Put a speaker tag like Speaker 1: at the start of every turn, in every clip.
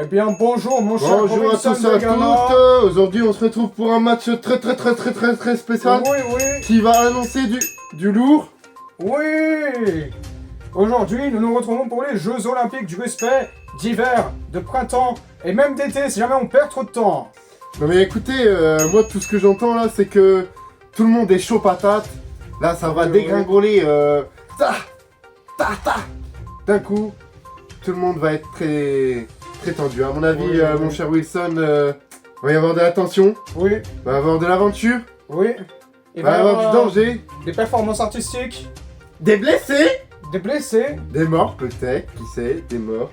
Speaker 1: Eh bien bonjour mon cher
Speaker 2: Bonjour à tous et à toutes. Aujourd'hui on se retrouve pour un match très spécial.
Speaker 1: Oui.
Speaker 2: Qui va annoncer du lourd.
Speaker 1: Oui. Aujourd'hui nous nous retrouvons pour les Jeux Olympiques du respect d'hiver, de printemps et même d'été si jamais on perd trop de temps.
Speaker 2: Non mais écoutez, moi tout ce que j'entends là c'est que tout le monde est chaud patate. Là ça va dégringoler d'un coup. Tout le monde va être très tendu. À mon avis, mon cher Wilson, va y avoir de la tension.
Speaker 1: Oui.
Speaker 2: Va y avoir de l'aventure.
Speaker 1: Oui. Il
Speaker 2: Va y avoir du danger.
Speaker 1: Des performances artistiques.
Speaker 2: Des blessés.
Speaker 1: Des blessés.
Speaker 2: Des morts peut-être, qui sait, des morts.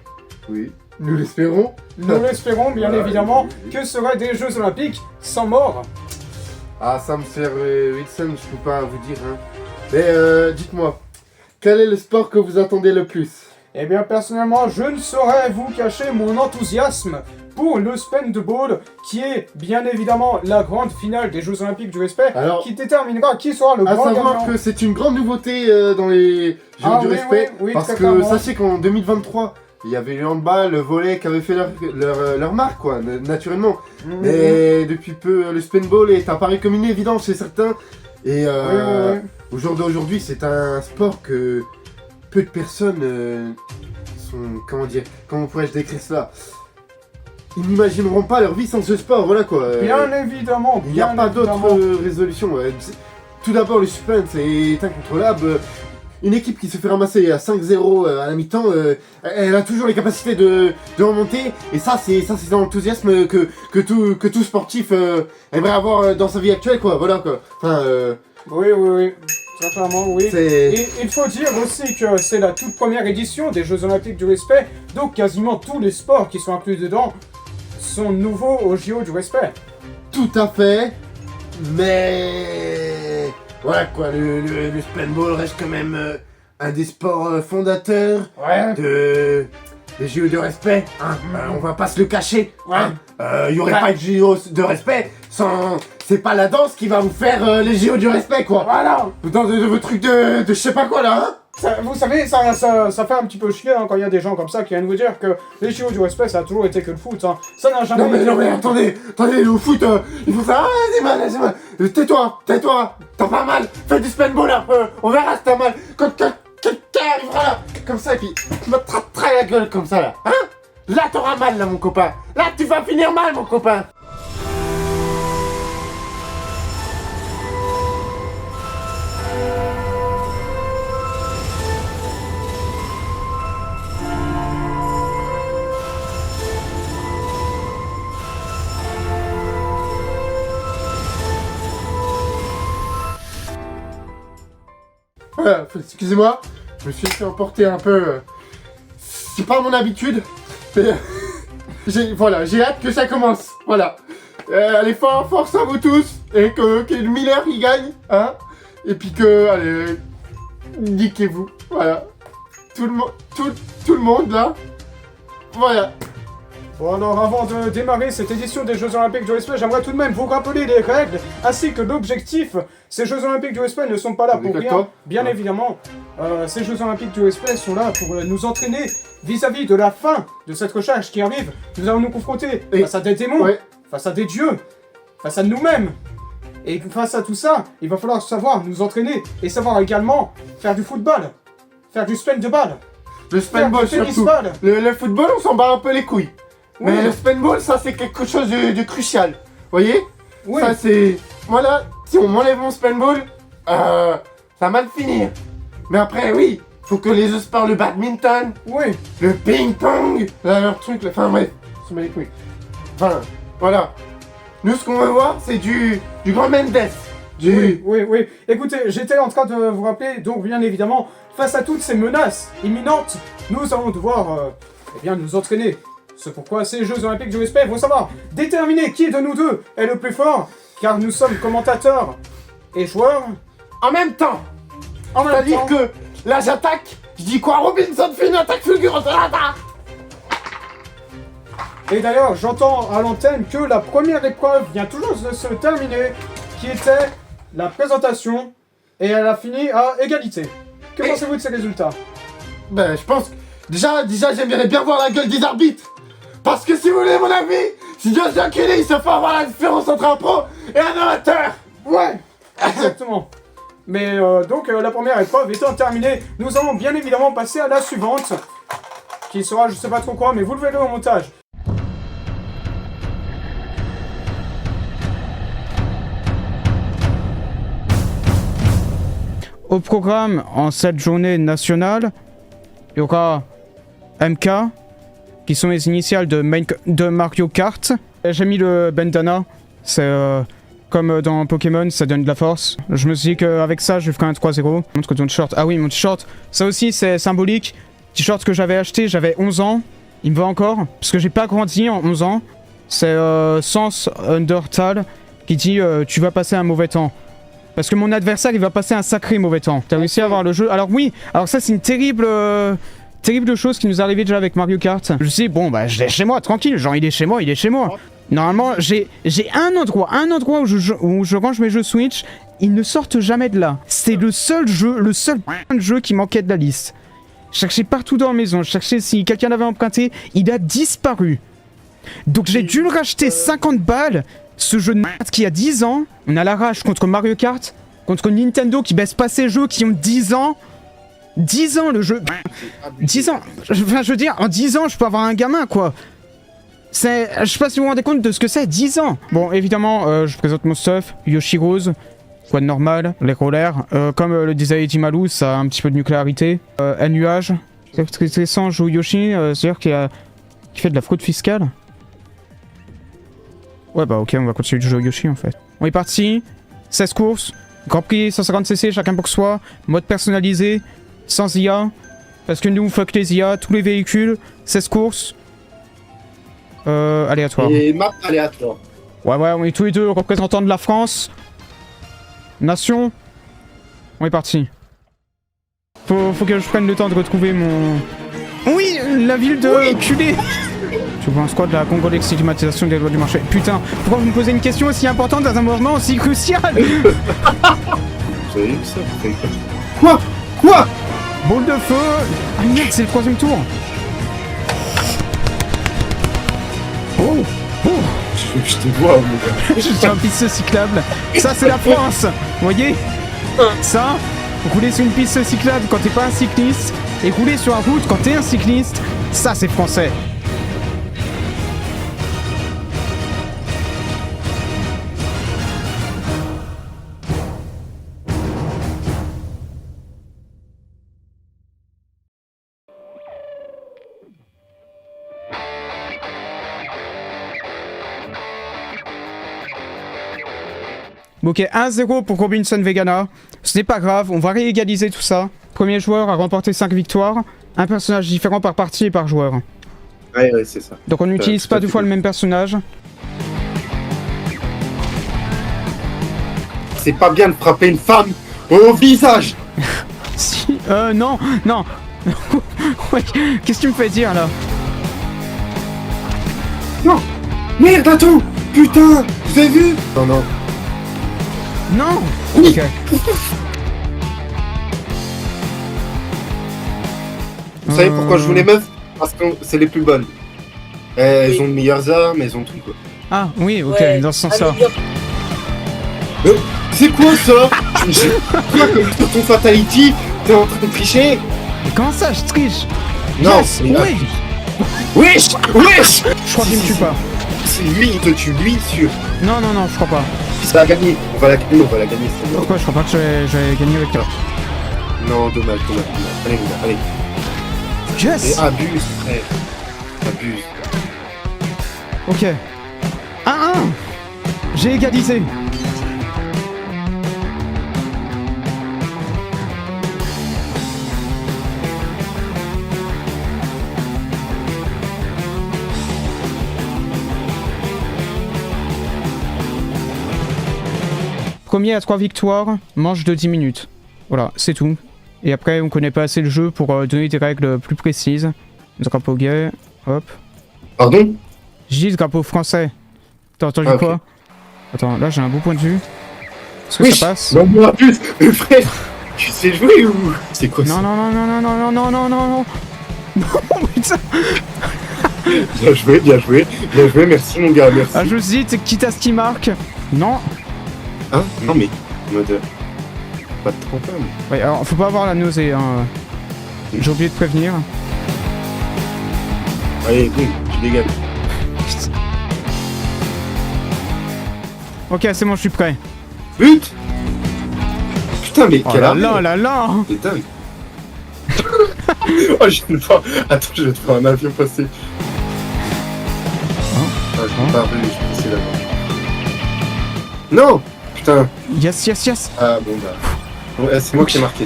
Speaker 2: Oui, nous l'espérons.
Speaker 1: Nous l'espérons bien évidemment que seraient des Jeux Olympiques sans mort.
Speaker 2: Ah ça me sert Wilson, je peux pas vous dire. Hein. Mais dites-moi, quel est le sport que vous attendez le plus?
Speaker 1: Eh bien personnellement, je ne saurais vous cacher mon enthousiasme pour le Spendball, qui est bien évidemment la grande finale des Jeux Olympiques du respect, qui déterminera qui sera le grand gagnant.
Speaker 2: À savoir que c'est une grande nouveauté dans les Jeux du respect, parce que sachez qu'en 2023, il y avait le handball, le volley qui avaient fait leur marque, quoi, naturellement. Mais depuis peu, le Spendball est apparu comme une évidence chez certains. Et au jour d'aujourd'hui, c'est un sport que peu de personnes sont... comment pourrais-je décrire cela? Ils n'imagineront pas leur vie sans ce sport, voilà quoi.
Speaker 1: Bien évidemment,
Speaker 2: il n'y a pas d'autre résolution. Tout d'abord, le suspense est incontrôlable. Une équipe qui se fait ramasser à 5-0 à la mi-temps, elle a toujours les capacités de remonter. Et ça, c'est l'enthousiasme que tout sportif aimerait avoir dans sa vie actuelle, quoi. Voilà quoi. Enfin,
Speaker 1: Oui. Très clairement, oui.
Speaker 2: Et
Speaker 1: il faut dire aussi que c'est la toute première édition des Jeux Olympiques du respect, donc quasiment tous les sports qui sont inclus dedans sont nouveaux aux JO du respect.
Speaker 2: Tout à fait, mais voilà quoi, le Spendball reste quand même un des sports fondateurs des JO de respect. Hein. On va pas se le cacher. Il y aurait pas de JO de respect sans... C'est pas la danse qui va vous faire les JO du respect, quoi. Voilà. Dans vos trucs de je sais pas quoi, là, hein.
Speaker 1: Vous savez, ça fait un petit peu chier quand il y a des gens comme ça qui viennent vous dire que les JO du respect, ça a toujours été que le foot. Hein. Ça n'a jamais été...
Speaker 2: Non mais attendez, le foot, il faut ça. Ah, c'est mal. Tais-toi. T'as pas mal. Fais du Spendball un peu. On verra si t'as mal. Quand quelqu'un arrivera là, comme ça, et puis tu me traiteras la gueule comme ça, là. Hein? Là, t'auras mal, là, mon copain. Là, tu vas finir mal, mon copain. Voilà, excusez-moi, je me suis fait emporter un peu. C'est pas mon habitude, mais j'ai hâte que ça commence. Voilà. Allez, force à vous tous, et que le Miller il gagne, hein. Et puis allez, niquez-vous. Voilà. Tout le monde là. Voilà.
Speaker 1: Bon alors avant de démarrer cette édition des Jeux Olympiques du respect, j'aimerais tout de même vous rappeler les règles ainsi que l'objectif. Ces Jeux Olympiques du respect ne sont pas là pour rien, bien évidemment. Ces Jeux Olympiques du respect sont là pour nous entraîner vis-à-vis de la fin de cette recherche qui arrive. Nous allons nous confronter face à des démons, face à des dieux, face à nous-mêmes. Et face à tout ça, il va falloir savoir nous entraîner et savoir également faire du football, faire du Spendball.
Speaker 2: Le Spendball surtout. Le football, on s'en bat un peu les couilles. Mais le Spendball, ça c'est quelque chose de crucial. Vous voyez? Ça c'est... Voilà, si on m'enlève mon Spendball, ça va mal finir. Mais après, oui, faut que les autres sports, le badminton, le ping-pong, leur truc, enfin bref, on met les couilles. Enfin, voilà. Nous, ce qu'on veut voir, c'est du grand Mendes.
Speaker 1: Oui. Écoutez, j'étais en train de vous rappeler, donc bien évidemment, face à toutes ces menaces imminentes, nous allons devoir, nous entraîner. C'est pourquoi ces Jeux Olympiques du respect vont savoir déterminer qui de nous deux est le plus fort, car nous sommes commentateurs et joueurs
Speaker 2: en même temps. C'est-à-dire que là j'attaque, je dis quoi? Robinson fait une attaque fulgurante.
Speaker 1: Et d'ailleurs, j'entends à l'antenne que la première épreuve vient toujours de se terminer, qui était la présentation, et elle a fini à égalité. Que pensez-vous de ces résultats?
Speaker 2: Ben, je pense que déjà j'aimerais bien voir la gueule des arbitres. Parce que si vous voulez mon avis, si Joshua Kelly, il se fait avoir la différence entre un pro et un amateur.
Speaker 1: Ouais, exactement. Mais donc la première épreuve étant terminée, nous allons bien évidemment passer à la suivante, qui sera je sais pas trop quoi, mais vous le verrez au montage. Au programme, en cette journée nationale, il y aura MK, qui sont les initiales de Mario Kart. J'ai mis le bandana, c'est comme dans Pokémon, ça donne de la force. Je me suis dit qu'avec ça, je ferai un 3-0. Montre ton t-shirt. Ah oui, mon t-shirt, ça aussi c'est symbolique. T-shirt que j'avais acheté, j'avais 11 ans. Il me va encore, parce que j'ai pas grandi en 11 ans. C'est Sans Undertale qui dit tu vas passer un mauvais temps. Parce que mon adversaire, il va passer un sacré mauvais temps. T'as réussi à avoir le jeu. Alors oui, alors ça c'est une terrible chose qui nous est arrivée déjà avec Mario Kart. Je sais, bon bah je l'ai chez moi, tranquille, genre il est chez moi, il est chez moi. Normalement, j'ai un endroit où je range mes jeux Switch, ils ne sortent jamais de là. C'est le seul jeu qui manquait de la liste. Je cherchais partout dans la maison, je cherchais si quelqu'un l'avait emprunté, il a disparu. Donc j'ai dû le racheter 50 balles. Ce jeu de merde qui a 10 ans, on a la rage contre Mario Kart, contre Nintendo qui baisse pas ses jeux qui ont 10 ans. 10 ans le jeu. 10 ans. Enfin, je veux dire, en 10 ans, je peux avoir un gamin, quoi. C'est. Je sais pas si vous vous rendez compte de ce que c'est, 10 ans. Bon, évidemment, je présente mon stuff. Yoshi Rose, quoi de normal, les rollers. Comme le disait Eddie Malou, ça a un petit peu de nucléarité. Nuage. C'est très stressant, joue Yoshi, c'est-à-dire qu'il fait de la fraude fiscale. Ouais bah ok, on va continuer de jouer Yoshi en fait. On est parti, 16 courses, Grand Prix 150cc, chacun pour soi, mode personnalisé, sans IA, parce que nous fuck les IA, tous les véhicules, 16 courses, aléatoire.
Speaker 2: Et map aléatoire.
Speaker 1: Ouais on est tous les deux représentants de la France, nation, on est parti. Faut que je prenne le temps de retrouver mon... Oui, la ville de culé. Tu vois un squad de la Congolais climatisation des lois du marché. Putain, pourquoi vous me posez une question aussi importante dans un mouvement aussi crucial?
Speaker 2: Vous avez vu ça? Quoi?
Speaker 1: Boule de feu. Ah merde, c'est le 3ème tour. Oh.
Speaker 2: Je te vois, mon gars.
Speaker 1: Je suis un piste cyclable. Ça, c'est la France. Vous voyez? Ça, rouler sur une piste cyclable quand t'es pas un cycliste et rouler sur la route quand t'es un cycliste, ça, c'est français. Ok, 1-0 pour Robinson Vegana. Ce n'est pas grave, on va réégaliser tout ça. Premier joueur a remporté 5 victoires. Un personnage différent par partie et par joueur.
Speaker 2: Ouais, c'est ça.
Speaker 1: Donc on n'utilise pas deux fois le même personnage.
Speaker 2: C'est pas bien de frapper une femme au visage.
Speaker 1: Si, non. Ouais, qu'est-ce que tu me fais dire là?
Speaker 2: Non. Merde, attends. Putain, vous avez vu? Non.
Speaker 1: Non.
Speaker 2: Oui.
Speaker 1: Ok.
Speaker 2: Vous savez pourquoi je joue les meufs? Parce que c'est les plus bonnes. Elles ont de meilleures armes, elles ont tout quoi.
Speaker 1: Ah oui, ok,
Speaker 3: Ouais.
Speaker 1: dans ce sens-là.
Speaker 2: C'est quoi ça? Quoi comme sur ton Fatality? T'es en train de tricher?
Speaker 1: Mais comment ça, je triche?
Speaker 2: Non,
Speaker 1: Yes,
Speaker 2: mais
Speaker 1: oui.
Speaker 2: Wesh.
Speaker 1: Je crois qu'il me tue pas.
Speaker 2: C'est lui, il te tue, lui sûr.
Speaker 1: Non, je crois pas.
Speaker 2: Ça va gagner, on va la gagner, c'est bon.
Speaker 1: Pourquoi je crois pas que j'avais gagné avec toi?
Speaker 2: Non, dommage. Allez, les gars, allez.
Speaker 1: Yes.
Speaker 2: Et abuse, frère. Abuse.
Speaker 1: Ok. 1-1. J'ai égalisé. Premier à 3 victoires, manche de 10 minutes. Voilà, c'est tout. Et après, on connaît pas assez le jeu pour donner des règles plus précises. Drapeau gay, hop.
Speaker 2: Pardon?
Speaker 1: J'ai dit drapeau français. T'as entendu
Speaker 2: Ah, okay.
Speaker 1: quoi? Attends, là j'ai un beau point de vue. Est-ce que ça passe?
Speaker 2: Non, moi plus. Frère, tu sais jouer ou... C'est quoi ça?
Speaker 1: Non. Non, putain.
Speaker 2: Bien joué, merci mon gars, merci.
Speaker 1: Ah, je vous dis, quitte à ce qui marque. Non.
Speaker 2: Hein? Non mais, en mode... Pas de tremplin.
Speaker 1: Ouais, alors faut pas avoir la nausée, hein. J'ai oublié de prévenir.
Speaker 2: Allez, boum, tu dégages.
Speaker 1: Ok, c'est bon, je suis prêt.
Speaker 2: But! Putain, mais
Speaker 1: Oh
Speaker 2: quelle armée!
Speaker 1: là!
Speaker 2: C'est dingue! Oh, je vais te voir. Attends, je vais te voir un avion passer. Ah, je l'ai pas vu, je suis passé là-bas. Non! Putain!
Speaker 1: Yes!
Speaker 2: Ah, bon bah. Ouais, c'est moi qui ai marqué,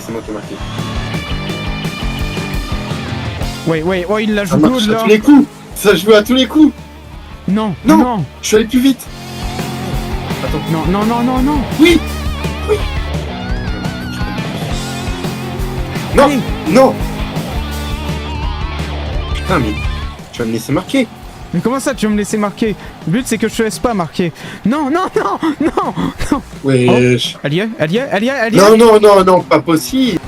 Speaker 1: Ouais, oh, il l'a
Speaker 2: Ça
Speaker 1: joué
Speaker 2: marche
Speaker 1: là!
Speaker 2: à tous les coups! Ça joue à tous les coups!
Speaker 1: Non!
Speaker 2: Je suis allé plus vite! Attends.
Speaker 1: Non!
Speaker 2: Oui! Non!
Speaker 1: Allez.
Speaker 2: Non! Putain, mais tu vas me laisser marquer!
Speaker 1: Mais comment ça, tu veux me laisser marquer? Le but, c'est que je te laisse pas marquer. Non!
Speaker 2: Wesh!
Speaker 1: Oh, elle y est?
Speaker 2: Non, pas possible!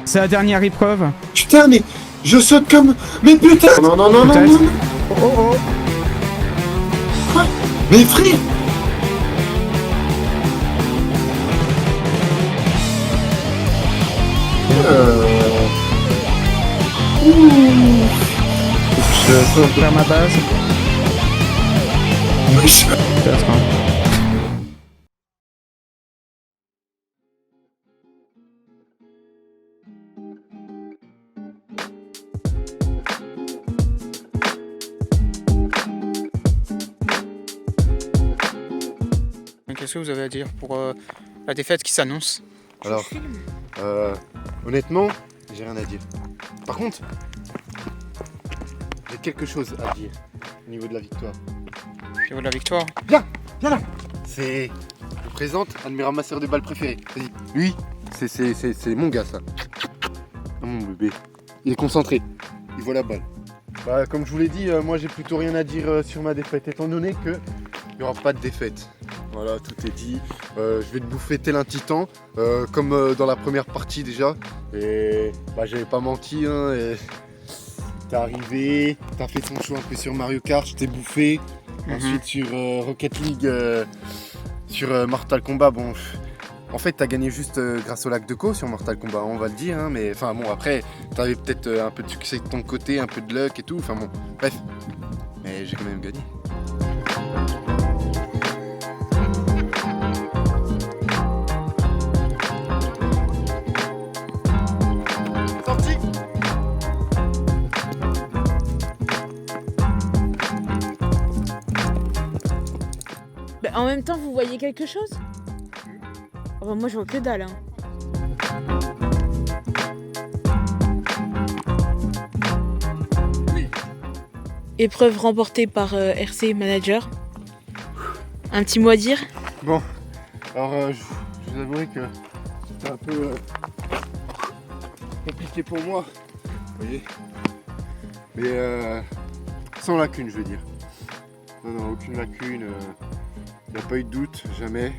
Speaker 1: C'est la dernière épreuve.
Speaker 2: Putain, mais je saute comme... Mais putain! Non.
Speaker 1: Oh.
Speaker 2: Quoi? Mais frère! Je saute
Speaker 1: Faire ma base.
Speaker 2: Wesh.
Speaker 1: Peut-être, hein. Qu'est-ce que vous avez à dire pour la défaite qui s'annonce?
Speaker 2: Alors, honnêtement, j'ai rien à dire. Par contre, j'ai quelque chose à dire au niveau de la victoire.
Speaker 1: Au niveau de la victoire?
Speaker 2: Viens là. Je vous présente un de mes ramasseurs de balles préférés. Vas-y, lui, c'est mon gars ça. Ah, mon bébé. Il est concentré. Il voit la balle. Bah, comme je vous l'ai dit, moi j'ai plutôt rien à dire sur ma défaite, étant donné que il n'y aura pas de défaite. Voilà, tout est dit. Je vais te bouffer tel un titan, comme dans la première partie déjà. Et bah, j'avais pas menti. Hein, et... T'es arrivé, t'as fait ton show un peu sur Mario Kart, je t'ai bouffé. Ensuite sur Rocket League, sur Mortal Kombat, bon, en fait t'as gagné juste grâce au lac de Co sur Mortal Kombat, on va le dire, hein, mais enfin bon, après t'avais peut-être un peu de succès de ton côté, un peu de luck et tout, enfin bon, bref, mais j'ai quand même gagné. Sorti.
Speaker 3: Bah, en même temps, vous voyez quelque chose? Oh, bah, moi, je vois que dalle. Hein. Épreuve remportée par RC Manager. Un petit mot à dire?
Speaker 2: Bon, alors je vous avouerai que c'était un peu compliqué pour moi, vous voyez, mais sans lacune, je veux dire. Non, aucune lacune, il n'y a pas eu de doute, jamais.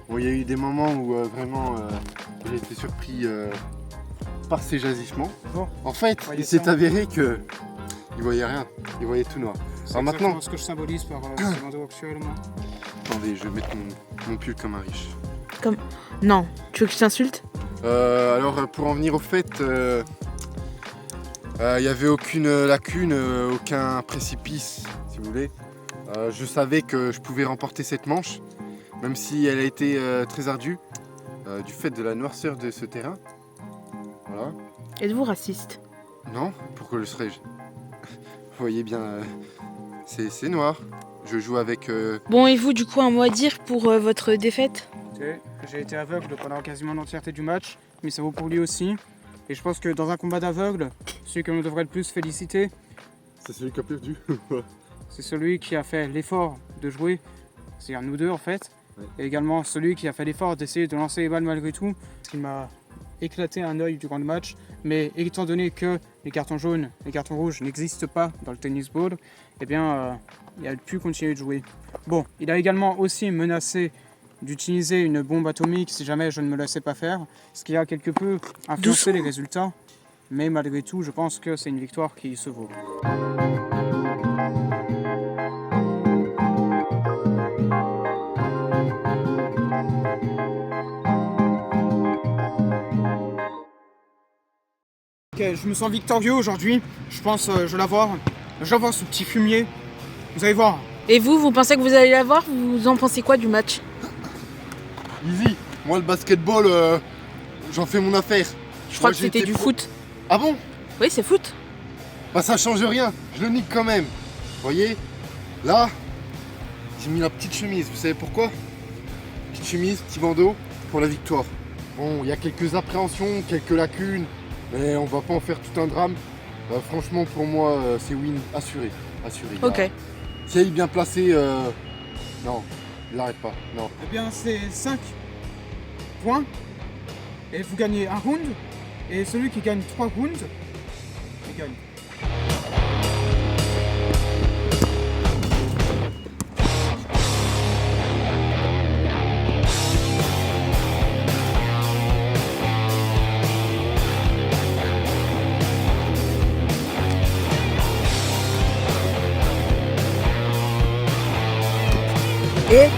Speaker 2: Bon, il y a eu des moments où vraiment j'ai été surpris par ces jagissements. Bon, en fait, il s'est avéré que il voyait rien, il voyait tout noir.
Speaker 1: C'est maintenant ce que je symbolise par ce bandeau actuellement.
Speaker 2: Attendez, je vais mettre mon pull comme un riche.
Speaker 3: Comme... Non, tu veux que je t'insulte?
Speaker 2: Alors pour en venir au fait, il n'y avait aucune lacune, aucun précipice, si vous voulez. Je savais que je pouvais remporter cette manche, même si elle a été très ardue, du fait de la noirceur de ce terrain. Voilà.
Speaker 3: Êtes-vous raciste?
Speaker 2: Non, pourquoi le serais-je? Vous voyez bien, c'est noir. Je joue avec...
Speaker 3: Bon, et vous, du coup, un mot à dire pour votre défaite?
Speaker 1: J'ai été aveugle pendant quasiment l'entièreté du match, mais ça vaut pour lui aussi. Et je pense que dans un combat d'aveugle, celui que l'on devrait le plus féliciter,
Speaker 2: c'est celui qui a perdu.
Speaker 1: C'est celui qui a fait l'effort de jouer, c'est-à-dire nous deux en fait, et également celui qui a fait l'effort d'essayer de lancer les balles malgré tout, ce qui m'a éclaté un œil durant le match. Mais étant donné que les cartons jaunes, les cartons rouges n'existent pas dans le tennis ball, eh bien, il a pu continuer de jouer. Bon, il a également aussi menacé d'utiliser une bombe atomique si jamais je ne me laissais pas faire, ce qui a quelque peu influencé les résultats. Mais malgré tout, je pense que c'est une victoire qui se vaut. Ok, je me sens victorieux aujourd'hui. Je pense je vais l'avoir. Je vais avoir ce petit fumier. Vous allez voir.
Speaker 3: Et vous pensez que vous allez l'avoir? Vous en pensez quoi du match?
Speaker 2: Easy. Moi, le basketball, j'en fais mon affaire.
Speaker 3: Je crois que c'était du foot.
Speaker 2: Ah bon?
Speaker 3: Oui, c'est foot.
Speaker 2: Bah ça change rien, je le nique quand même. Vous voyez? Là, j'ai mis la petite chemise. Vous savez pourquoi? Petite chemise, petit bandeau pour la victoire. Bon, il y a quelques appréhensions, quelques lacunes, mais on va pas en faire tout un drame. Franchement, pour moi, c'est win assuré. Assuré.
Speaker 3: Ok.
Speaker 2: Si elle est bien placée, non, il n'arrête pas. Non.
Speaker 1: Eh bien, c'est 5 points. Et vous gagnez un round. Et celui qui gagne 3 rounds, il gagne.
Speaker 3: Et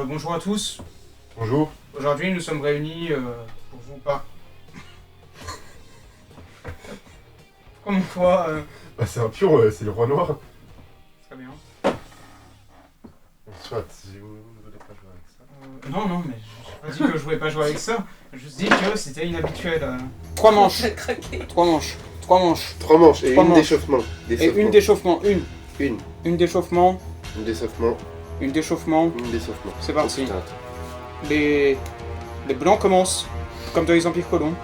Speaker 1: Bonjour à tous.
Speaker 2: Bonjour.
Speaker 1: Aujourd'hui, nous sommes réunis pour vous pas. Comment quoi
Speaker 2: Bah c'est un pion, c'est le roi noir.
Speaker 1: Très bien.
Speaker 2: Soit, si vous ne voulez pas jouer avec ça.
Speaker 1: Non, mais j'ai pas dit que je voulais pas jouer avec ça. J'ai juste dit que c'était inhabituel. 3 manches. 3 manches. 3 manches.
Speaker 2: 3 manches et
Speaker 1: Trois
Speaker 2: une
Speaker 1: manches.
Speaker 2: d'échauffement.
Speaker 1: Et une d'échauffement.
Speaker 2: Une.
Speaker 1: Une d'échauffement.
Speaker 2: Une d'échauffement.
Speaker 1: Une d'échauffement.
Speaker 2: Une d'échauffement.
Speaker 1: C'est parti.
Speaker 2: Oh, putain.
Speaker 1: Les blancs commencent, comme dans les empires colons.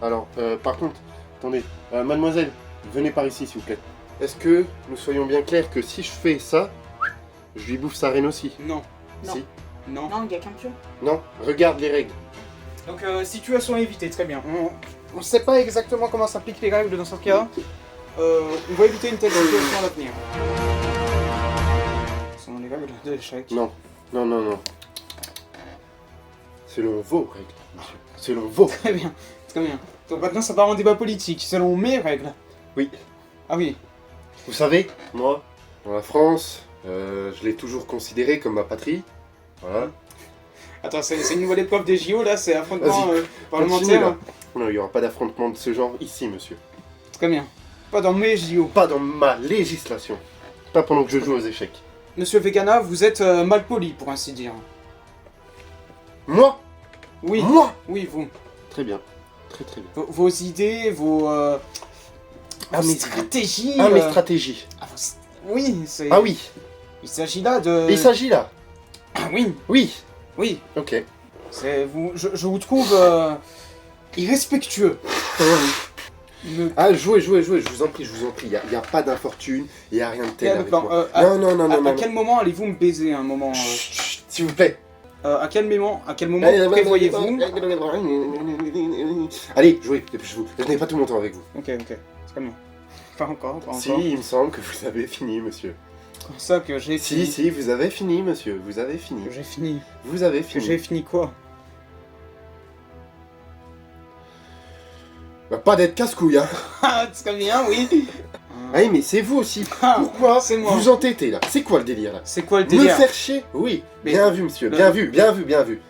Speaker 2: Alors, par contre, attendez, mademoiselle, venez par ici s'il vous plaît. Est-ce que nous soyons bien clairs que si je fais ça, je lui bouffe sa reine aussi?
Speaker 1: Non.
Speaker 3: Non.
Speaker 2: Si.
Speaker 1: Non.
Speaker 3: non, il n'y a qu'un pion.
Speaker 2: Non, regarde les règles.
Speaker 1: Donc, situation à éviter, très bien. On ne sait pas exactement comment s'appliquent les règles dans ce cas. On va éviter une telle situation à l'avenir. Ce sont les règles de l'échec.
Speaker 2: Non, non, non, non. Selon vos règles, monsieur. Selon vos.
Speaker 1: Très bien, très bien. Donc maintenant, ça part en débat politique, selon mes règles.
Speaker 2: Oui.
Speaker 1: Ah oui.
Speaker 2: Vous savez, moi, dans la France, je l'ai toujours considéré comme ma patrie. Voilà.
Speaker 1: Attends, c'est une nouvelle épreuve des JO là, c'est affrontement
Speaker 2: Continue,
Speaker 1: parlementaire.
Speaker 2: là. Non, il n'y aura pas d'affrontement de ce genre ici, monsieur.
Speaker 1: Très bien. Pas dans mes JO.
Speaker 2: Pas dans ma législation. Pas pendant que je joue aux échecs.
Speaker 1: Monsieur Vegana, vous êtes mal poli pour ainsi dire.
Speaker 2: Moi?
Speaker 1: Oui.
Speaker 2: Moi?
Speaker 1: Oui, vous.
Speaker 2: Très bien. Très très bien.
Speaker 1: Vos idées, vos
Speaker 2: mes
Speaker 1: stratégies.
Speaker 2: mes stratégies.
Speaker 1: Oui, c'est.
Speaker 2: Ah oui.
Speaker 1: Il s'agit là de.
Speaker 2: Il s'agit là.
Speaker 1: Ah oui.
Speaker 2: Oui.
Speaker 1: Oui.
Speaker 2: Ok.
Speaker 1: C'est vous. Je vous trouve irrespectueux.
Speaker 2: Ah, jouez, je vous en prie, il n'y a pas d'infortune, il n'y a rien de tel avec
Speaker 1: plan,
Speaker 2: moi. Non,
Speaker 1: à quel moment allez-vous me baiser un moment
Speaker 2: Chut, chut, s'il vous plaît.
Speaker 1: À quel moment prévoyez-vous?
Speaker 2: Allez, jouez, dépêchez-vous. Je n'ai pas tout mon temps avec vous.
Speaker 1: Ok, c'est comme bien. Pas encore.
Speaker 2: Si, il me semble que vous avez fini, monsieur.
Speaker 1: Comme ça que j'ai fini.
Speaker 2: Si, vous avez fini, monsieur, vous avez fini.
Speaker 1: Que j'ai fini.
Speaker 2: Vous avez
Speaker 1: Que
Speaker 2: fini.
Speaker 1: j'ai fini quoi?
Speaker 2: Bah, pas d'être casse-couille, hein.
Speaker 1: Ah, c'est comme bien, oui.
Speaker 2: Ah oui, mais c'est vous aussi.
Speaker 1: Ah,
Speaker 2: Pourquoi
Speaker 1: c'est moi.
Speaker 2: vous entêtez là? C'est quoi le délire là?
Speaker 1: C'est quoi le
Speaker 2: Me
Speaker 1: délire?
Speaker 2: faire chier? Oui.
Speaker 1: Mais
Speaker 2: bien vu, monsieur.
Speaker 1: le-
Speaker 2: Bien vu, bien vu, bien vu.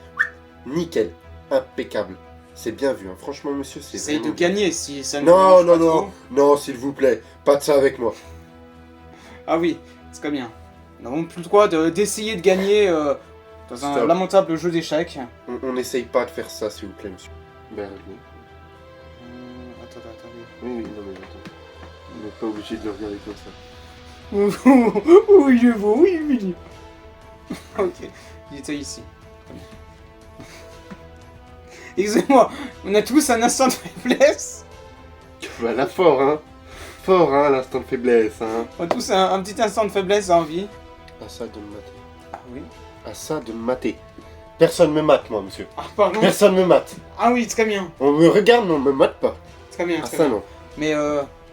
Speaker 2: Nickel. Impeccable. C'est bien vu, hein. Franchement, monsieur, c'est
Speaker 1: Essaye de
Speaker 2: vraiment bien.
Speaker 1: gagner si ça ne
Speaker 2: Non,
Speaker 1: vous
Speaker 2: non,
Speaker 1: dérange pas
Speaker 2: non,
Speaker 1: trop.
Speaker 2: non, s'il vous plaît. Pas de ça avec moi.
Speaker 1: Ah oui, c'est comme bien. Nous n'avons plus le droit d'essayer de gagner dans un lamentable jeu d'échecs.
Speaker 2: On n'essaye pas de faire ça, s'il vous plaît, monsieur. Ben,
Speaker 1: Attends.
Speaker 2: oui, non mais attends. On n'est pas obligé de le regarder comme ça.
Speaker 1: Oui, je vois, oui. Ok, il était ici. Excusez-moi, on a tous un instant de faiblesse.
Speaker 2: Voilà, fort, hein. Fort, hein, l'instant de faiblesse, hein.
Speaker 1: On a tous un petit instant de faiblesse à envie.
Speaker 2: À ça de me mater.
Speaker 1: Ah oui.
Speaker 2: À ça de me mater. Personne me mate, moi, monsieur.
Speaker 1: Ah, pardon.
Speaker 2: Personne me mate.
Speaker 1: Ah oui, très bien.
Speaker 2: On me regarde, mais on me mate pas.
Speaker 1: Très bien,
Speaker 2: Ah,
Speaker 1: très
Speaker 2: ça,
Speaker 1: bien.
Speaker 2: non.
Speaker 1: Mais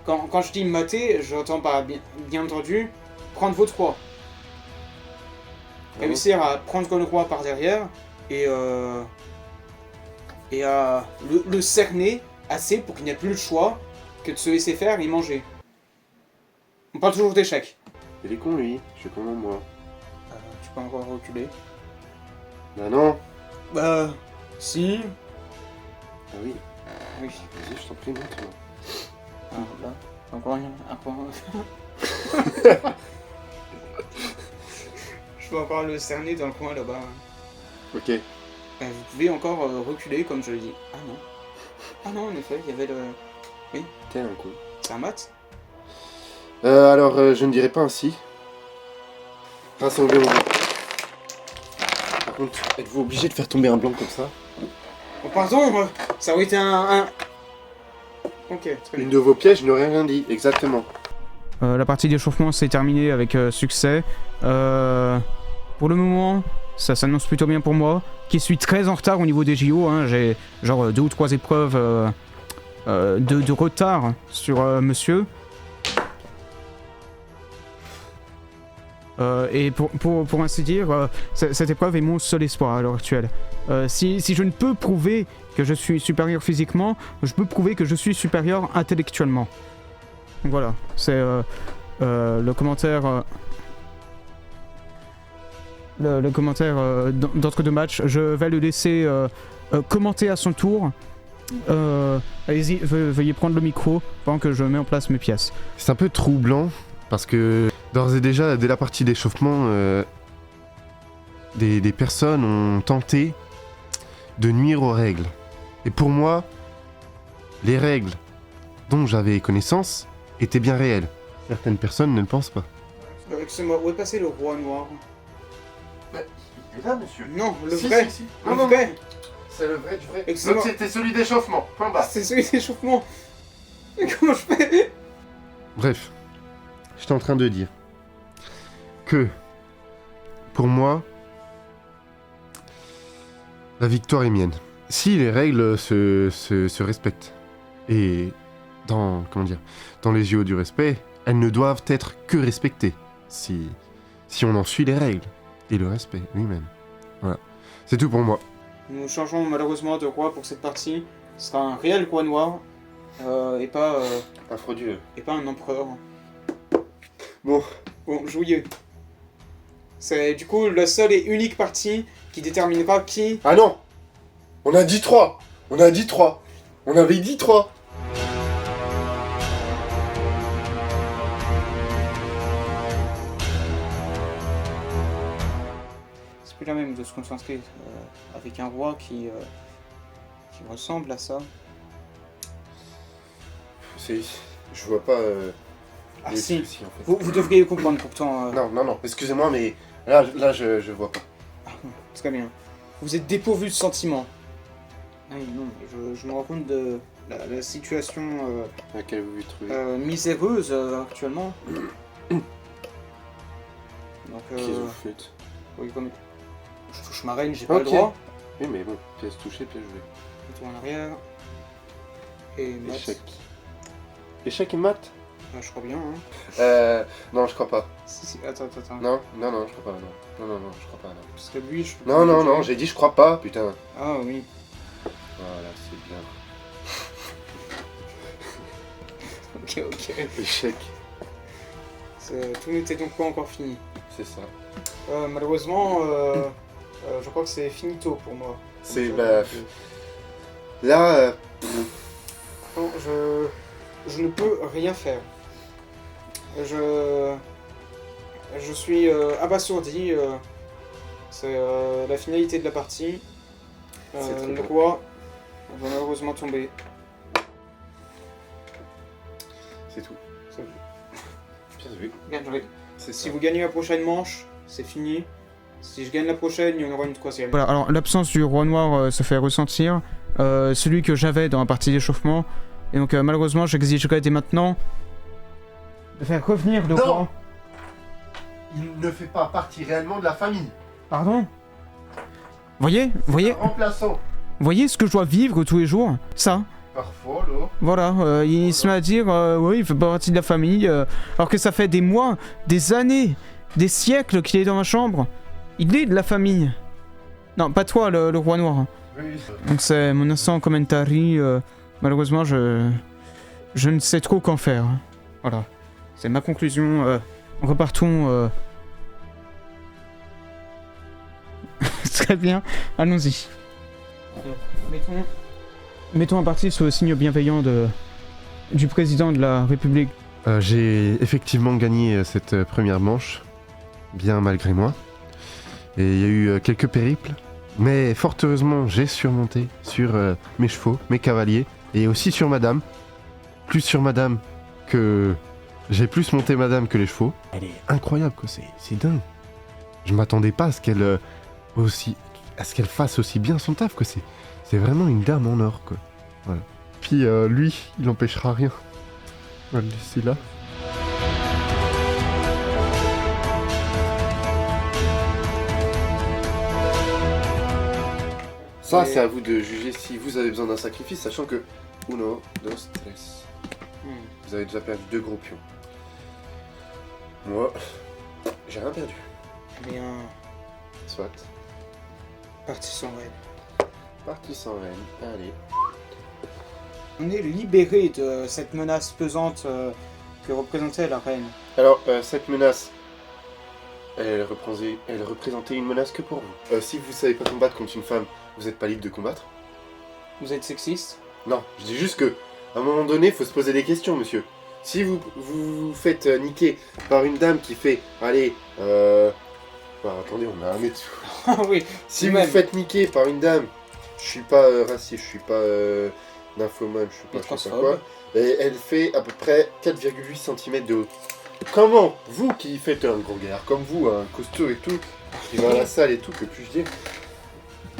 Speaker 1: quand je dis mater, j'entends pas bien entendu prendre votre roi. Réussir à prendre le roi par derrière et à le cerner assez pour qu'il n'ait plus le choix que de se laisser faire et manger. On parle toujours d'échecs.
Speaker 2: Il est con, lui. Je suis comment, moi.
Speaker 1: Tu peux encore reculer.
Speaker 2: Bah non.
Speaker 1: Bah... si...
Speaker 2: Ah oui.
Speaker 1: Oui.
Speaker 2: Vas-y, je t'en prie, montre-moi.
Speaker 1: Ah, là, encore rien. Je peux encore le cerner dans le coin là-bas.
Speaker 2: Ok.
Speaker 1: Vous pouvez encore reculer comme je l'ai dit. Ah non. Ah non, en effet, il y avait le... Oui.
Speaker 2: T'es un con.
Speaker 1: C'est un mat.
Speaker 2: Alors, je ne dirais pas ainsi. Rassemblez-vous. Par contre, êtes-vous obligé de faire tomber un blanc comme ça?
Speaker 1: Oh pardon, ça aurait été un... Ok, très bien.
Speaker 2: Une de vos pièges, je n'aurais rien dit, exactement.
Speaker 1: La partie d'échauffement s'est terminée avec succès. Pour le moment, ça s'annonce plutôt bien pour moi, qui suis très en retard au niveau des JO. Hein. J'ai genre 2 ou 3 épreuves de retard sur monsieur. Et pour ainsi dire, cette épreuve est mon seul espoir à l'heure actuelle. Si je ne peux prouver que je suis supérieur physiquement, je peux prouver que je suis supérieur intellectuellement. Donc voilà, c'est le commentaire... le commentaire d'entre-deux matchs. Je vais le laisser commenter à son tour. Allez-y, veuillez prendre le micro pendant que je mets en place mes pièces.
Speaker 2: C'est un peu troublant, parce que d'ores et déjà, dès la partie d'échauffement, des personnes ont tenté de nuire aux règles. Et pour moi, les règles dont j'avais connaissance étaient bien réelles. Certaines personnes ne le pensent pas.
Speaker 1: Excusez-moi, où est passé le roi noir?
Speaker 2: Il est là, monsieur.
Speaker 1: Non, le vrai. Le vrai.
Speaker 2: C'est le vrai du vrai.
Speaker 1: Excusez-moi.
Speaker 2: Donc c'était celui d'échauffement. Point barre.
Speaker 1: C'est celui d'échauffement. Mais comment je fais?
Speaker 2: Bref, j'étais en train de dire que, pour moi, la victoire est mienne. Si les règles se respectent, et dans les JO du respect, elles ne doivent être que respectées, si on en suit les règles, et le respect lui-même. Voilà, c'est tout pour moi.
Speaker 1: Nous changeons malheureusement de roi pour cette partie. Ce sera un réel roi noir, et pas
Speaker 2: Un frauduleux.
Speaker 1: et pas un empereur.
Speaker 2: Bon,
Speaker 1: Joyeux. C'est du coup la seule et unique partie qui déterminera qui...
Speaker 2: ah non, on a dit 3. On avait dit 3.
Speaker 1: C'est plus la même de se concentrer avec un roi qui ressemble à ça.
Speaker 2: Je vois pas
Speaker 1: Ah
Speaker 2: les
Speaker 1: si,
Speaker 2: soucis, en fait.
Speaker 1: vous devriez comprendre pourtant.
Speaker 2: Non, excusez-moi, mais là je vois pas.
Speaker 1: Très bien. Vous êtes dépourvu de sentiments. Ah oui, non, je me rends compte de la situation
Speaker 2: À laquelle vous vous trouvez.
Speaker 1: miséreuse actuellement. Donc,
Speaker 2: Qu'est-ce que vous faites?
Speaker 1: oui, comme je touche ma reine, j'ai pas le
Speaker 2: Ok.
Speaker 1: droit.
Speaker 2: Oui, mais bon, pièce touchée, pièce jouée.
Speaker 1: Retour en arrière. Et mat.
Speaker 2: Échec. Échec et mat?
Speaker 1: Je crois bien, hein.
Speaker 2: Non, je crois pas.
Speaker 1: Si, attends.
Speaker 2: Non, je crois pas, non, je crois pas, non.
Speaker 1: Parce que lui, je peux
Speaker 2: Non,
Speaker 1: pas
Speaker 2: non,
Speaker 1: le
Speaker 2: non,
Speaker 1: jouer.
Speaker 2: j'ai dit je crois pas, putain.
Speaker 1: Ah oui.
Speaker 2: Voilà, c'est bien.
Speaker 1: Ok.
Speaker 2: Échec,
Speaker 1: Tout n'était donc pas encore fini.
Speaker 2: c'est ça.
Speaker 1: Malheureusement, je crois que c'est finito pour moi.
Speaker 2: C'est,
Speaker 1: Donc,
Speaker 2: bah... Là,
Speaker 1: non, je ne peux rien faire. Je suis abasourdi. C'est la finalité de la partie.
Speaker 2: C'est
Speaker 1: Le
Speaker 2: très
Speaker 1: roi va malheureusement tomber.
Speaker 2: C'est tout.
Speaker 1: C'est bon.
Speaker 2: Bien joué.
Speaker 1: Bien joué.
Speaker 2: C'est
Speaker 1: Si
Speaker 2: ça.
Speaker 1: vous gagnez la prochaine manche, c'est fini. Si je gagne la prochaine, il y en aura une troisième.
Speaker 4: Voilà, alors l'absence du roi noir se fait ressentir. Celui que j'avais dans la partie d'échauffement. Et donc malheureusement, j'exigerai dès maintenant de faire revenir le
Speaker 2: Non.
Speaker 4: roi.
Speaker 2: Il ne fait pas partie réellement de la famille.
Speaker 4: Pardon? Voyez
Speaker 2: Un remplaçant.
Speaker 4: voyez ce que je dois vivre tous les jours? Ça.
Speaker 2: Parfois, là.
Speaker 4: Voilà, il se met à dire oui, il fait pas partie de la famille, alors que ça fait des mois, des années, des siècles qu'il est dans ma chambre. Il est de la famille. Non, pas toi, le roi noir.
Speaker 2: Oui.
Speaker 4: Donc c'est mon instant commentary. Malheureusement, je ne sais trop qu'en faire. Voilà, c'est ma conclusion. Repartons. Très bien, allons-y. Mettons un parti sous le signe bienveillant du président de la République.
Speaker 2: J'ai effectivement gagné cette première manche, bien malgré moi. Et il y a eu quelques périples, mais fort heureusement, j'ai surmonté sur mes chevaux, mes cavaliers, et aussi sur madame. Plus sur madame que... J'ai plus monté madame que les chevaux. Elle est incroyable, quoi, c'est dingue. Je m'attendais pas à ce qu'elle fasse aussi bien son taf, quoi. C'est vraiment une dame en or, quoi. Voilà. Puis lui, il empêchera rien. On va le laisser là. Ça, c'est à vous de juger si vous avez besoin d'un sacrifice, sachant que... Uno, dos, tres. Vous avez déjà perdu 2 gros pions. Moi, j'ai rien perdu.
Speaker 1: Bien.
Speaker 2: Soit.
Speaker 1: Parti sans reine.
Speaker 2: Parti sans reine. Allez.
Speaker 1: On est libéré de cette menace pesante que représentait la reine.
Speaker 2: Alors, cette menace, elle représentait une menace que pour vous. Si vous savez pas combattre contre une femme, vous êtes pas libre de combattre.
Speaker 1: Vous êtes sexiste?
Speaker 2: Non, je dis juste que, à un moment donné, faut se poser des questions, monsieur. Si vous vous faites niquer par une dame qui fait, allez, attendez, on a un mètre.
Speaker 1: Ah oui.
Speaker 2: Si vous vous faites niquer par une dame, je suis pas raciste, je suis pas nymphomane, je sais pas quoi, et elle fait à peu près 4,8 cm de haut. Comment, vous qui faites un gros gaillard comme vous, un costaud et tout, qui va à la salle et tout, que puis-je dire,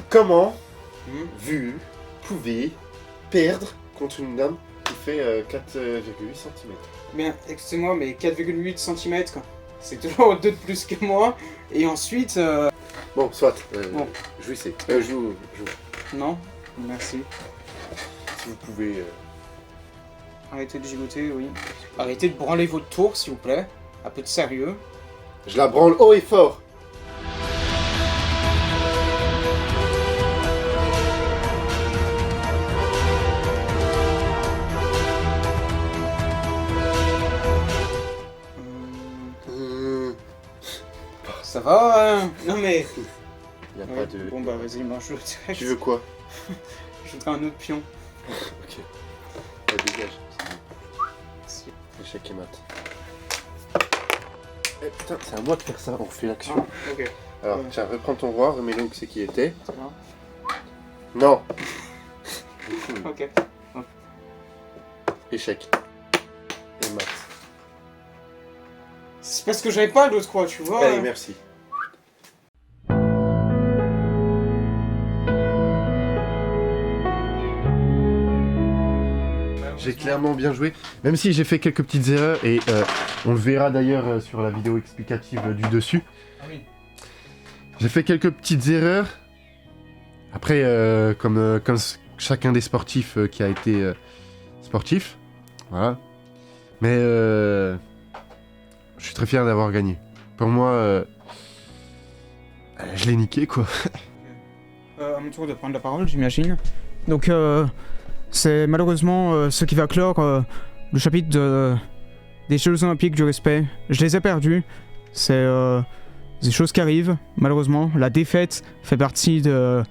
Speaker 2: comment vous pouvez perdre contre une dame qui fait 4,8 cm?
Speaker 1: Bien, excusez-moi, mais 4,8 cm, c'est toujours 2 de plus que moi. Et ensuite...
Speaker 2: Bon, soit,
Speaker 1: bon.
Speaker 2: jouissez. Joue.
Speaker 1: Non, merci.
Speaker 2: Si vous pouvez...
Speaker 1: Arrêtez de gigoter, oui. Arrêtez de branler votre tour, s'il vous plaît. Un peu de sérieux.
Speaker 2: Je la branle haut et fort.
Speaker 1: Ça va hein? Non mais...
Speaker 2: Y a
Speaker 1: Ouais,
Speaker 2: pas de...
Speaker 1: bon bah vas-y, mange le direct.
Speaker 2: Tu veux quoi?
Speaker 1: Je voudrais un autre pion.
Speaker 2: Ok. Ouais, dégage.
Speaker 1: Si.
Speaker 2: Échec et mat. Eh putain, c'est à moi de faire ça, on refait l'action.
Speaker 1: Ah, ok,
Speaker 2: Alors,
Speaker 1: ouais.
Speaker 2: tiens, reprends ton roi, remets-le où c'est qu'il était.
Speaker 1: ça va.
Speaker 2: Non.
Speaker 1: Ok.
Speaker 2: Échec. Et mat.
Speaker 1: C'est parce que j'avais pas l'autre croix, tu vois.
Speaker 2: Allez, merci. J'ai clairement bien joué, même si j'ai fait quelques petites erreurs et on le verra d'ailleurs sur la vidéo explicative du dessus.
Speaker 1: Ah oui.
Speaker 2: J'ai fait quelques petites erreurs. Après, comme chacun des sportifs qui a été sportif, voilà. Mais je suis très fier d'avoir gagné. Pour moi, je l'ai niqué quoi.
Speaker 4: À mon tour de prendre la parole, j'imagine. Donc, c'est malheureusement ce qui va clore le chapitre des Jeux Olympiques du respect. Je les ai perdus. C'est des choses qui arrivent, malheureusement. La défaite fait partie de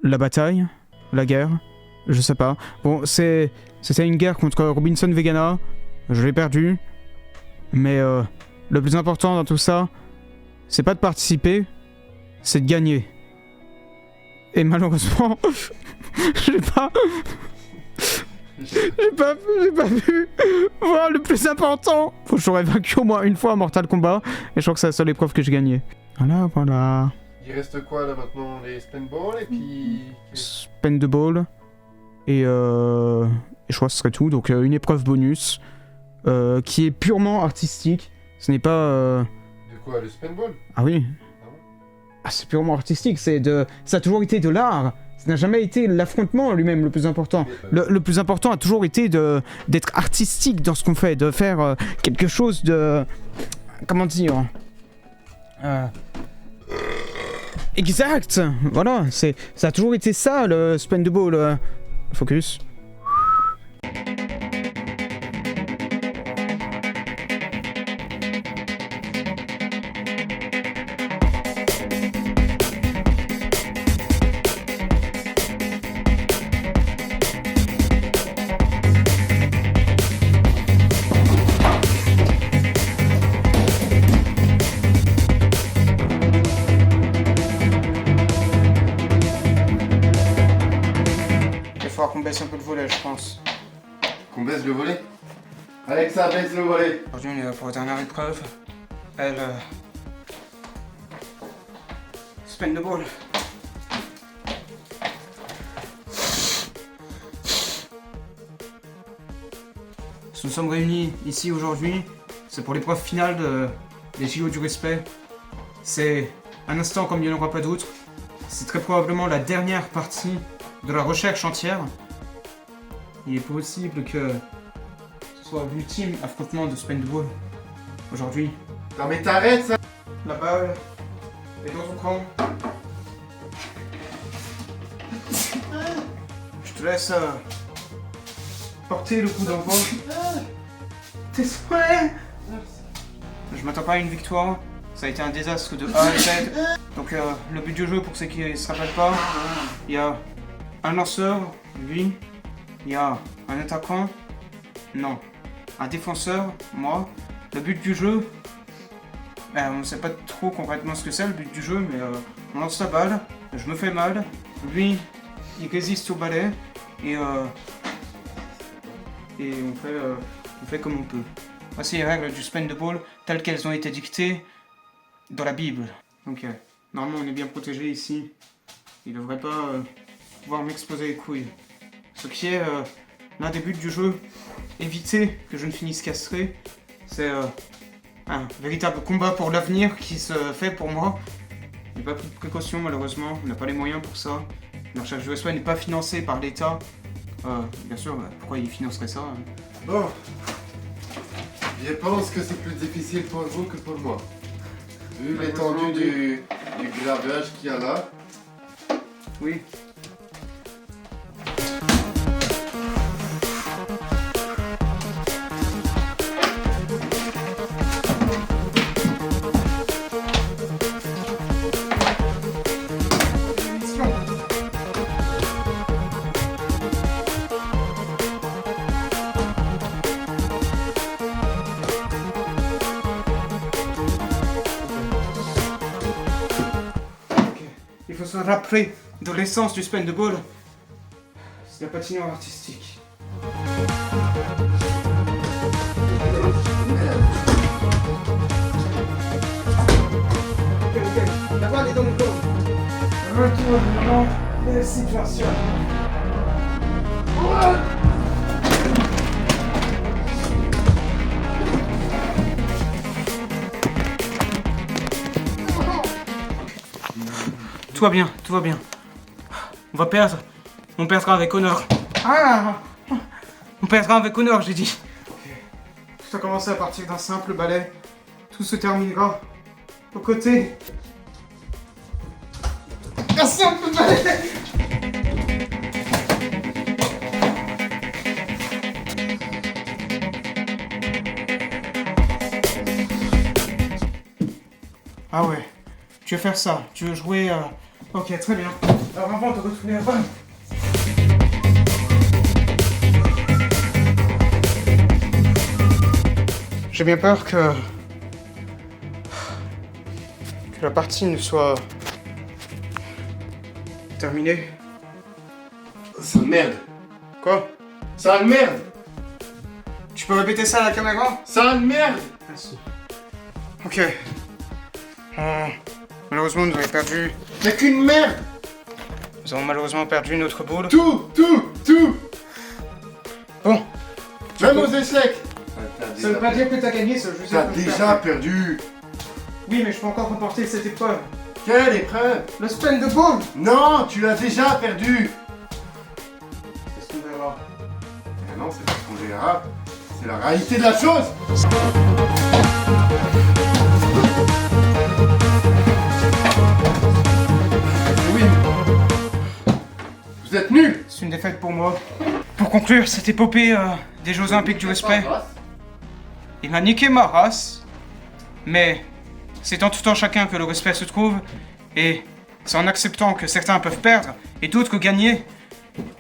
Speaker 4: la bataille, la guerre. Je sais pas. Bon, c'était une guerre contre Robinson Vegana. Je l'ai perdu. Mais le plus important dans tout ça, c'est pas de participer, c'est de gagner. Et malheureusement, j'ai pas pu voir le plus important. Faut que j'aurais vaincu au moins une fois à Mortal Kombat, et je crois que c'est la seule épreuve que j'ai gagnée. Voilà.
Speaker 2: Il reste quoi là maintenant? Les Spendballs et puis...
Speaker 4: Spendball. Et je crois que ce serait tout. Donc une épreuve bonus qui est purement artistique. Ce n'est pas...
Speaker 2: De quoi? Le Spendball?
Speaker 4: Ah oui. Ah, c'est purement artistique. Ça a toujours été de l'art. Ça n'a jamais été l'affrontement lui-même le plus important. Le plus important a toujours été d'être artistique dans ce qu'on fait. De faire quelque chose de... Comment dire exact. Voilà. Ça a toujours été ça, le Spendball. Focus. Il va falloir qu'on baisse un peu le volet, je pense.
Speaker 2: Qu'on baisse le volet? Alexa, baisse le volet.
Speaker 4: Aujourd'hui, on est pour la dernière épreuve. Spendball. Nous sommes réunis ici aujourd'hui. C'est pour l'épreuve finale des JO du respect. C'est un instant comme il n'y en aura pas d'autre. C'est très probablement la dernière partie de la recherche entière. Il est possible que ce soit l'ultime affrontement de Spendball aujourd'hui.
Speaker 2: Non mais t'arrêtes ça!
Speaker 4: La balle est dans ton camp. Je te laisse porter le coup d'envoi. T'es prêt? Je m'attends pas à une victoire. Ça a été un désastre de A à Z. Donc le but du jeu, pour ceux qui ne se rappellent pas, il y a un lanceur, lui. Il y a un attaquant. Non. Un défenseur, moi. Le but du jeu, on ne sait pas trop concrètement ce que c'est le but du jeu, mais on lance la balle, je me fais mal, lui il résiste au balai et on fait comme on peut. Voici les règles du Spendball telles qu'elles ont été dictées dans la Bible. Donc normalement on est bien protégé ici, il ne devrait pas pouvoir m'exploser les couilles. Ce qui est l'un des buts du jeu, éviter que je ne finisse castré, c'est un véritable combat pour l'avenir qui se fait pour moi. Il n'y a pas pris de précaution malheureusement, on n'a pas les moyens pour ça. La recherche du respect n'est pas financée par l'État. Bien sûr, pourquoi il financerait ça hein?
Speaker 2: Bon. Je pense que c'est plus difficile pour vous que pour moi. Vu l'étendue du gravage qu'il y a là.
Speaker 4: Oui. Il faut se rappeler de l'essence du Spendball. C'est la patinoire artistique. Ok, la balle est dans mon dos. Retournement de situation. Tout va bien, tout va bien. On va perdre. On perdra avec honneur. Ah! On perdra avec honneur, j'ai dit. Tout a commencé à partir d'un simple balai. Tout se terminera aux côtés d'un simple balai. Ah ouais. Tu veux faire ça? Tu veux jouer Ok, très bien. Alors avant de retrouver la balle. J'ai bien peur que que la partie ne soit terminée.
Speaker 2: Sale merde.
Speaker 4: Quoi?
Speaker 2: Sale merde.
Speaker 4: Tu peux répéter ça à la caméra?
Speaker 2: Sale merde.
Speaker 4: Merci. Ok. Malheureusement, nous avons perdu.
Speaker 2: Y'a qu'une merde.
Speaker 4: Nous avons malheureusement perdu notre boule.
Speaker 2: Tout.
Speaker 4: Bon.
Speaker 2: Même aux échecs.
Speaker 1: Ça veut pas dire que t'as gagné, ça juste
Speaker 2: T'as déjà perdu.
Speaker 1: Oui, mais je peux encore remporter cette épreuve.
Speaker 2: Quelle épreuve?
Speaker 1: Le spin de ball.
Speaker 2: Non, tu l'as déjà perdu.
Speaker 1: Qu'est-ce qu'on verra?
Speaker 2: Eh non, c'est pas ce qu'on verra. C'est la réalité de la chose. Oui. Vous êtes nuls.
Speaker 4: C'est une défaite pour moi. Pour conclure cette épopée des Jeux Olympiques du respect, il m'a niqué ma race, mais c'est en tout temps chacun que le respect se trouve, et c'est en acceptant que certains peuvent perdre et d'autres que gagner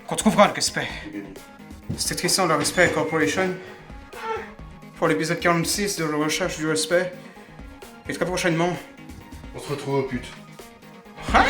Speaker 4: qu'on trouvera le respect. C'était Tristan de la Respect Corporation pour l'épisode 46 de la recherche du respect, et très prochainement,
Speaker 2: On se retrouve au pute.
Speaker 4: Ah